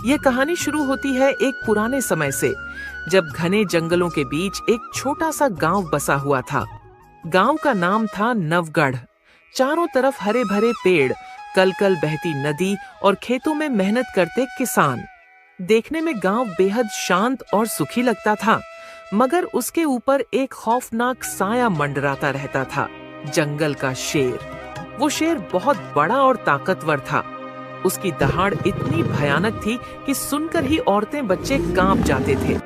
यह कहानी शुरू होती है एक पुराने समय से, जब घने जंगलों के बीच एक छोटा सा गांव बसा हुआ था। गांव का नाम था नवगढ़। चारों तरफ हरे भरे पेड़, कल कल बहती नदी और खेतों में मेहनत करते किसान। देखने में गांव बेहद शांत और सुखी लगता था, मगर उसके ऊपर एक खौफनाक साया मंडराता रहता था, जंगल का शेर। वो शेर बहुत बड़ा और ताकतवर था। उसकी दहाड़ इतनी भयानक थी कि सुनकर ही औरतें बच्चे कांप जाते थे।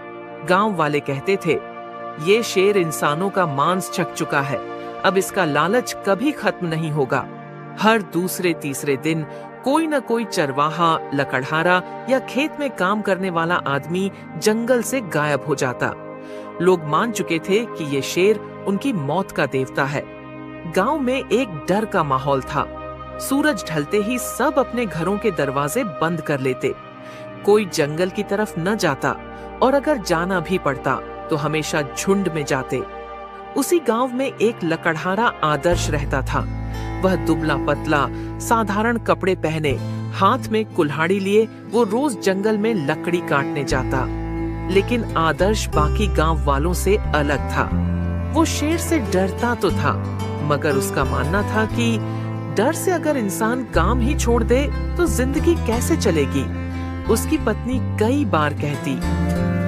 गांव वाले कहते थे, ये शेर इंसानों का मांस छक चुका है, अब इसका लालच कभी खत्म नहीं होगा। हर दूसरे तीसरे दिन कोई न कोई चरवाहा, लकड़हारा या खेत में काम करने वाला आदमी जंगल से गायब हो जाता। लोग मान चुके थे कि ये शेर उनकी मौत का देवता है। गांव में एक डर का माहौल था। सूरज ढलते ही सब अपने घरों के दरवाजे बंद कर लेते। कोई जंगल की तरफ न जाता, और अगर जाना भी पड़ता तो हमेशा झुंड में जाते। उसी गांव में एक लकड़हारा आदर्श रहता था। वह दुबला पतला, साधारण कपड़े पहने, हाथ में कुल्हाड़ी लिए वो रोज जंगल में लकड़ी काटने जाता। लेकिन आदर्श बाकी गांव वालों से अलग था। वो शेर से डरता तो था, मगर उसका मानना था कि डर से अगर इंसान काम ही छोड़ दे तो जिंदगी कैसे चलेगी। उसकी पत्नी कई बार कहती,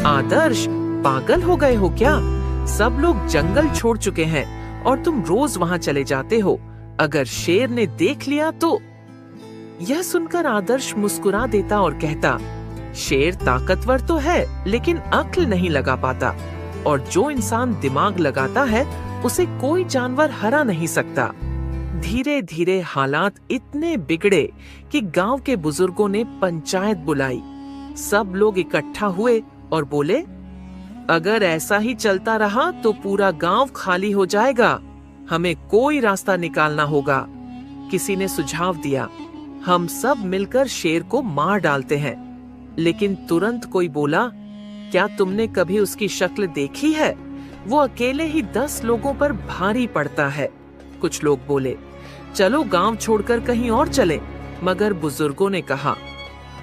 आदर्श, पागल हो गए हो क्या? सब लोग जंगल छोड़ चुके हैं और तुम रोज वहां चले जाते हो। अगर शेर ने देख लिया तो। यह सुनकर आदर्श मुस्कुरा देता और कहता, शेर ताकतवर तो है, लेकिन अक्ल नहीं लगा पाता, और जो इंसान दिमाग लगाता है उसे कोई जानवर हरा नहीं सकता। धीरे धीरे हालात इतने बिगड़े कि गांव के बुजुर्गों ने पंचायत बुलाई। सब लोग इकट्ठा हुए और बोले, अगर ऐसा ही चलता रहा तो पूरा गांव खाली हो जाएगा। हमें कोई रास्ता निकालना होगा। किसी ने सुझाव दिया, हम सब मिलकर शेर को मार डालते हैं। लेकिन तुरंत कोई बोला, क्या तुमने कभी उसकी शक्ल देखी है? वो अकेले ही 10 लोगों पर भारी पड़ता है। कुछ लोग बोले, चलो गांव छोड़कर कहीं और चले। मगर बुजुर्गों ने कहा,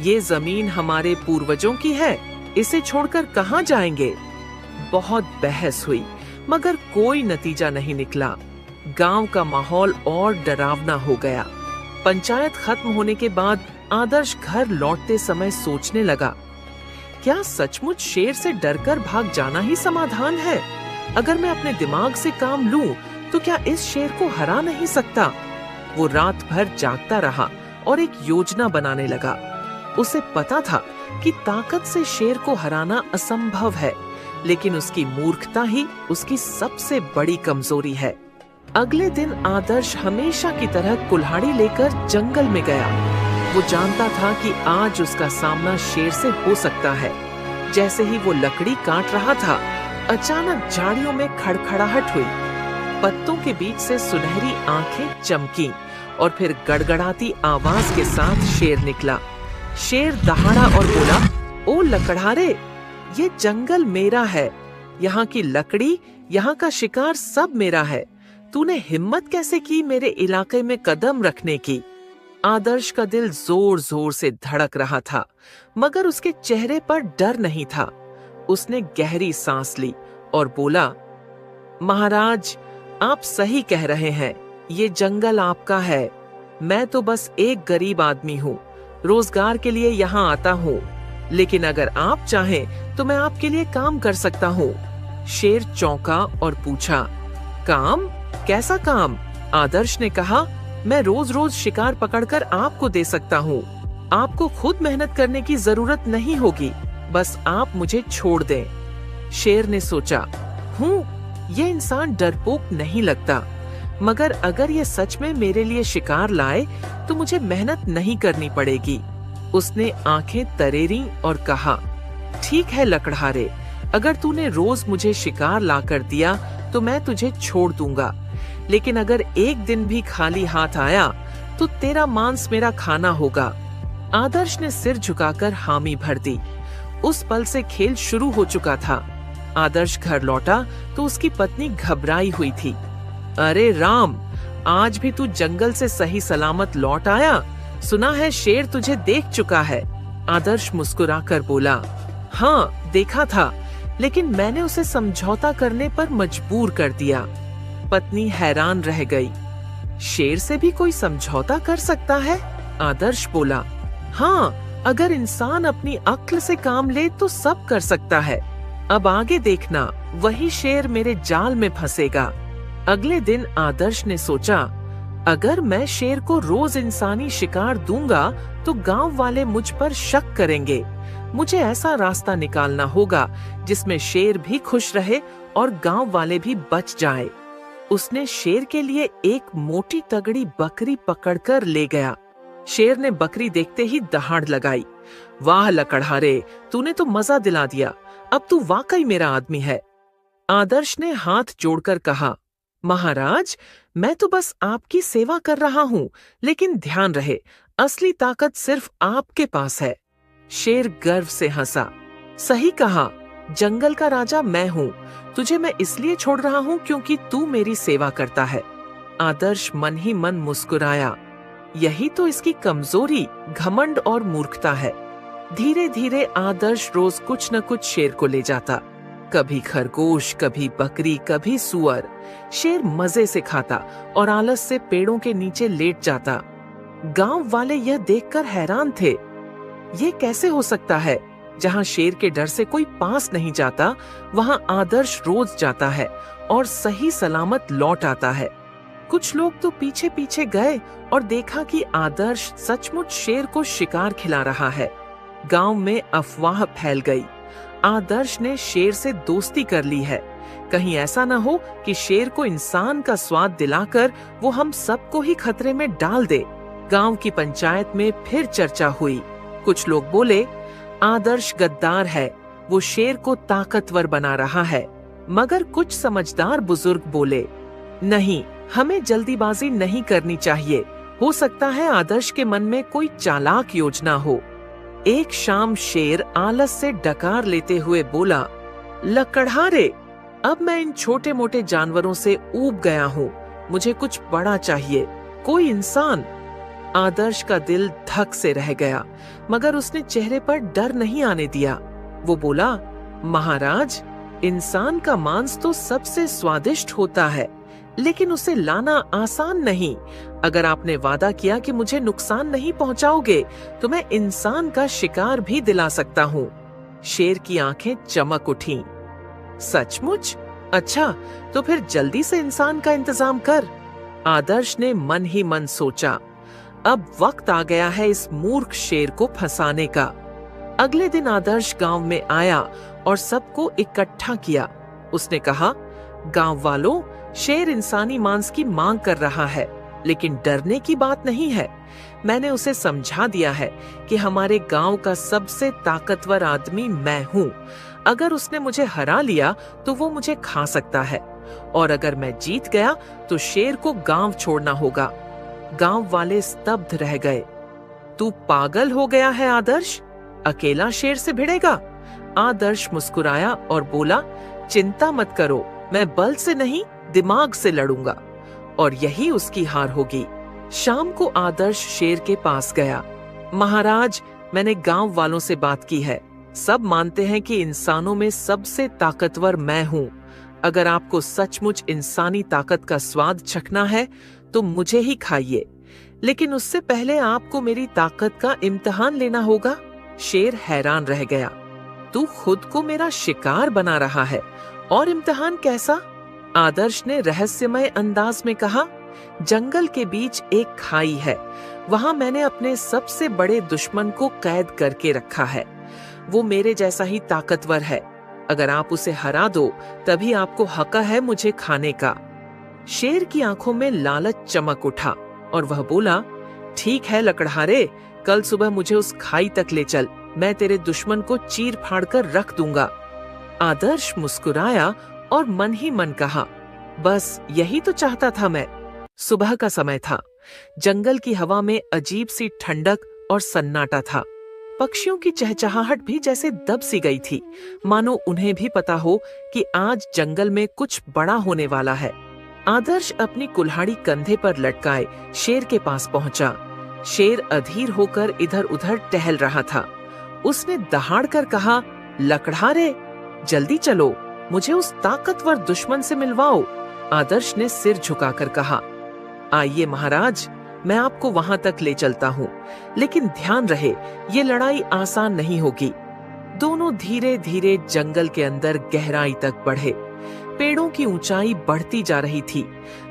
ये जमीन हमारे पूर्वजों की है, इसे छोड़कर कहां जाएंगे? बहुत बहस हुई, मगर कोई नतीजा नहीं निकला। गांव का माहौल और डरावना हो गया। पंचायत खत्म होने के बाद आदर्श घर लौटते समय सोचने लगा, क्या सचमुच शेर से डरकर भाग जाना ही समाधान है? अगर मैं अपने दिमाग से काम लूं, तो क्या इस शेर को हरा नहीं सकता? वो रात भर जागता रहा और एक योजना बनाने लगा। उसे पता था कि ताकत से शेर को हराना असंभव है, लेकिन उसकी मूर्खता ही उसकी सबसे बड़ी कमजोरी है। अगले दिन आदर्श हमेशा की तरह कुल्हाड़ी लेकर जंगल में गया। वो जानता था कि आज उसका सामना शेर से हो सकता है। जैसे ही वो लकड़ी काट रहा था, अचानक झाड़ियों में खड़खड़ाहट हुई। पत्तों के बीच से सुनहरी आंखें चमकी और फिर गड़गड़ाती आवाज के साथ शेर निकला। शेर दहाड़ा और बोला, ओ लकड़हारे, ये जंगल मेरा है। यहाँ की लकड़ी, यहाँ का शिकार सब मेरा है। तूने हिम्मत कैसे की मेरे इलाके में कदम रखने की? आदर्श का दिल जोर जोर से धड़क रहा था, मगर उसके चेहरे पर डर नहीं था। उसने गहरी सांस ली और बोला, महाराज, आप सही कह रहे हैं, ये जंगल आपका है। मैं तो बस एक गरीब आदमी हूँ, रोजगार के लिए यहाँ आता हूँ। लेकिन अगर आप चाहें तो मैं आपके लिए काम कर सकता हूँ। शेर चौंका और पूछा, काम? कैसा काम? आदर्श ने कहा, मैं रोज रोज शिकार पकड़कर आपको दे सकता हूँ। आपको खुद मेहनत करने की जरूरत नहीं होगी, बस आप मुझे छोड़ दें। शेर ने सोचा, ये इंसान डरपोक नहीं लगता, मगर अगर ये सच में मेरे लिए शिकार लाए तो मुझे मेहनत नहीं करनी पड़ेगी। उसने आंखें तरेरी और कहा, ठीक है लकड़हारे, अगर तूने रोज मुझे शिकार लाकर दिया तो मैं तुझे छोड़ दूंगा। लेकिन अगर एक दिन भी खाली हाथ आया तो तेरा मांस मेरा खाना होगा। आदर्श ने सिर झुकाकर हामी भर दी। उस पल से खेल शुरू हो चुका था। आदर्श घर लौटा तो उसकी पत्नी घबराई हुई थी। अरे राम, आज भी तू जंगल से सही सलामत लौट आया? सुना है शेर तुझे देख चुका है। आदर्श मुस्कुराकर बोला, हाँ देखा था, लेकिन मैंने उसे समझौता करने पर मजबूर कर दिया। पत्नी हैरान रह गई। शेर से भी कोई समझौता कर सकता है? आदर्श बोला, हाँ, अगर इंसान अपनी अक्ल से काम ले तो सब कर सकता है। अब आगे देखना, वही शेर मेरे जाल में फंसेगा। अगले दिन आदर्श ने सोचा, अगर मैं शेर को रोज इंसानी शिकार दूंगा तो गांव वाले मुझ पर शक करेंगे। मुझे ऐसा रास्ता निकालना होगा जिसमें शेर भी खुश रहे और गांव वाले भी बच जाए। उसने शेर के लिए एक मोटी तगड़ी बकरी पकड़कर ले गया। शेर ने बकरी देखते ही दहाड़ लगाई। वाह लकड़हारे, तूने तो मजा दिला दिया, अब तू वाकई मेरा आदमी है। आदर्श ने हाथ जोड़कर कहा, महाराज, मैं तो बस आपकी सेवा कर रहा हूँ, लेकिन ध्यान रहे, असली ताकत सिर्फ आपके पास है। शेर गर्व से हंसा, सही कहा, जंगल का राजा मैं हूँ। तुझे मैं इसलिए छोड़ रहा हूँ क्योंकि तू मेरी सेवा करता है। आदर्श मन ही मन मुस्कुराया। यही तो इसकी कमजोरी, घमंड और मूर्खता है। धीरे धीरे आदर्श रोज कुछ न कुछ शेर को ले जाता। कभी खरगोश, कभी बकरी, कभी सुअर। शेर मजे से खाता और आलस से पेड़ों के नीचे लेट जाता। गांव वाले यह देखकर हैरान थे। ये कैसे हो सकता है? जहां शेर के डर से कोई पास नहीं जाता, वहां आदर्श रोज जाता है और सही सलामत लौट आता है। कुछ लोग तो पीछे पीछे गए और देखा कि आदर्श सचमुच शेर को शिकार खिला रहा है। गांव में अफवाह फैल गई, आदर्श ने शेर से दोस्ती कर ली है। कहीं ऐसा न हो कि शेर को इंसान का स्वाद दिलाकर वो हम सबको ही खतरे में डाल दे। गांव की पंचायत में फिर चर्चा हुई। कुछ लोग बोले, आदर्श गद्दार है, वो शेर को ताकतवर बना रहा है। मगर कुछ समझदार बुजुर्ग बोले, नहीं, हमें जल्दीबाजी नहीं करनी चाहिए। हो सकता है आदर्श के मन में कोई चालाक योजना हो। एक शाम शेर आलस से डकार लेते हुए बोला, लकड़हारे, अब मैं इन छोटे मोटे जानवरों से ऊब गया हूँ। मुझे कुछ बड़ा चाहिए, कोई इंसान। आदर्श का दिल धक से रह गया, मगर उसने चेहरे पर डर नहीं आने दिया। वो बोला, महाराज, इंसान का मांस तो सबसे स्वादिष्ट होता है, लेकिन उसे लाना आसान नहीं। अगर आपने वादा किया कि मुझे नुकसान नहीं पहुंचाओगे, तो मैं इंसान का शिकार भी दिला सकता हूँ। शेर की आंखें चमक उठीं। सचमुच? अच्छा, तो फिर जल्दी से इंसान का इंतजाम कर। आदर्श ने मन ही मन सोचा, अब वक्त आ गया है इस मूर्ख शेर को फंसाने का। अगले दिन आदर्श गांव में आया और सबको इकट्ठा किया। उसने कहा, गांव वालों, शेर इंसानी मांस की मांग कर रहा है, लेकिन डरने की बात नहीं है। मैंने उसे समझा दिया है कि हमारे गांव का सबसे ताकतवर आदमी मैं हूँ। अगर उसने मुझे हरा लिया तो वो मुझे खा सकता है, और अगर मैं जीत गया तो शेर को गांव छोड़ना होगा। गांव वाले स्तब्ध रह गए। तू पागल हो गया है आदर्श? अकेला शेर से भिड़ेगा? आदर्श मुस्कुराया और बोला, चिंता मत करो, मैं बल से नहीं, दिमाग से लड़ूंगा, और यही उसकी हार होगी। शाम को आदर्श शेर के पास गया। महाराज, मैंने गांव वालों से बात की है। सब मानते हैं कि इंसानों में सबसे ताकतवर मैं हूँ। अगर आपको सचमुच इंसानी ताकत का स्वाद चखना है तो मुझे ही खाइए, लेकिन उससे पहले आपको मेरी ताकत का इम्तिहान लेना होगा। शेर हैरान रह गया। तू खुद को मेरा शिकार बना रहा है, और इम्तिहान कैसा? आदर्श ने रहस्यमय अंदाज में कहा, जंगल के बीच एक खाई है, वहां मैंने अपने सबसे बड़े दुश्मन को कैद करके रखा है। वो मेरे जैसा ही ताकतवर है। अगर आप उसे हरा दो, तभी आपको हक है मुझे खाने का। शेर की आंखों में लालच चमक उठा और वह बोला, ठीक है लकड़हारे, कल सुबह मुझे उस खाई तक ले चल, मैं तेरे दुश्मन को चीर फाड़ कर रख दूंगा। आदर्श मुस्कुराया और मन ही मन कहा, बस यही तो चाहता था मैं। सुबह का समय था। जंगल की हवा में अजीब सी ठंडक और सन्नाटा था। पक्षियों की चहचहाहट भी जैसे दब सी गई थी, मानो उन्हें भी पता हो कि आज जंगल में कुछ बड़ा होने वाला है। आदर्श अपनी कुल्हाड़ी कंधे पर लटकाए शेर के पास पहुंचा। शेर अधीर होकर इधर उधर टहल रहा था। उसने दहाड़ कर कहा, लकड़हारे, जल्दी चलो, मुझे उस ताकतवर दुश्मन से मिलवाओ। आदर्श ने सिर झुकाकर कहा, आइए महाराज, मैं आपको वहां तक ले चलता हूँ, लेकिन ध्यान रहे ये लड़ाई आसान नहीं होगी। दोनों धीरे धीरे जंगल के अंदर गहराई तक बढ़े। पेड़ों की ऊंचाई बढ़ती जा रही थी,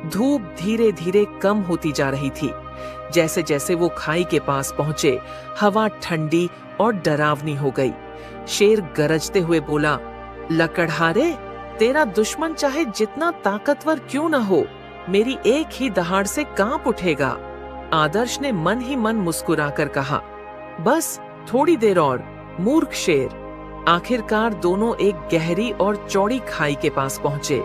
धूप धीरे धीरे कम होती जा रही थी। जैसे जैसे वो खाई के पास पहुंचे, हवा ठंडी और डरावनी हो गई। शेर गरजते हुए बोला, लकड़हारे, तेरा दुश्मन चाहे जितना ताकतवर क्यों न हो, मेरी एक ही दहाड़ से कांप उठेगा। आदर्श ने मन ही मन मुस्कुराकर कहा, बस थोड़ी देर और, मूर्ख शेर। आखिरकार दोनों एक गहरी और चौड़ी खाई के पास पहुंचे।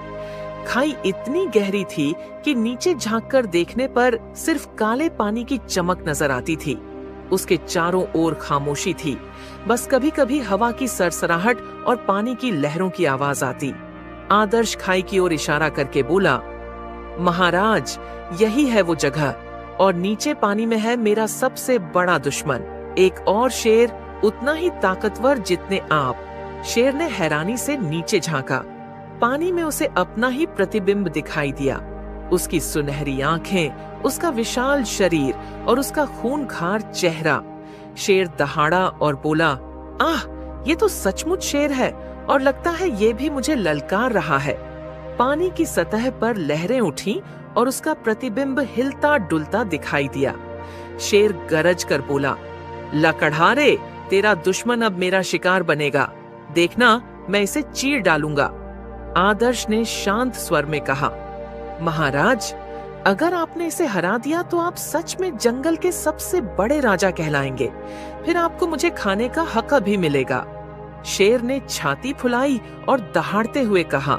खाई इतनी गहरी थी कि नीचे झांककर देखने पर सिर्फ काले पानी की चमक नजर आती थी। उसके चारों ओर खामोशी थी, बस कभी कभी हवा की सरसराहट और पानी की लहरों की आवाज आती। आदर्श खाई की ओर इशारा करके बोला, महाराज, यही है वो जगह, और नीचे पानी में है मेरा सबसे बड़ा दुश्मन, एक और शेर, उतना ही ताकतवर जितने आप। शेर ने हैरानी से नीचे झांका। पानी में उसे अपना ही प्रतिबिंब दिखाई दिया। उसकी सुनहरी आंखें, उसका विशाल शरीर और उसका खूंखार चेहरा। शेर दहाड़ा और बोला, आह, ये तो सचमुच शेर है, और लगता है ये भी मुझे ललकार रहा है। पानी की सतह पर लहरें उठी और उसका प्रतिबिंब हिलता डुलता दिखाई दिया। शेर गरज कर बोला, लकड़हारे, तेरा दुश्मन अब मेरा शिकार बनेगा, देखना मैं इसे चीर डालूंगा। आदर्श ने शांत स्वर में कहा, महाराज, अगर आपने इसे हरा दिया तो आप सच में जंगल के सबसे बड़े राजा कहलाएंगे, फिर आपको मुझे खाने का हक भी मिलेगा। शेर ने छाती फुलाई और दहाड़ते हुए कहा,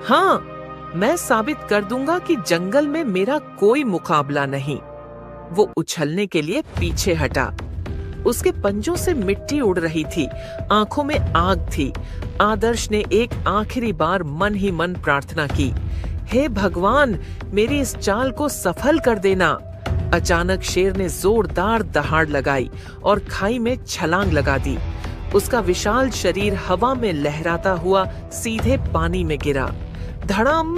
हाँ, मैं साबित कर दूंगा कि जंगल में मेरा कोई मुकाबला नहीं। वो उछलने के लिए पीछे हटा। उसके पंजों से मिट्टी उड़ रही थी, आंखों में आग थी। आदर्श ने एक आखिरी बार मन ही मन प्रार्थना की, हे भगवान, मेरी इस चाल को सफल कर देना। अचानक शेर ने जोरदार दहाड़ लगाई और खाई में छलांग लगा दी। उसका विशाल शरीर हवा में लहराता हुआ सीधे पानी में गिरा। धड़ाम!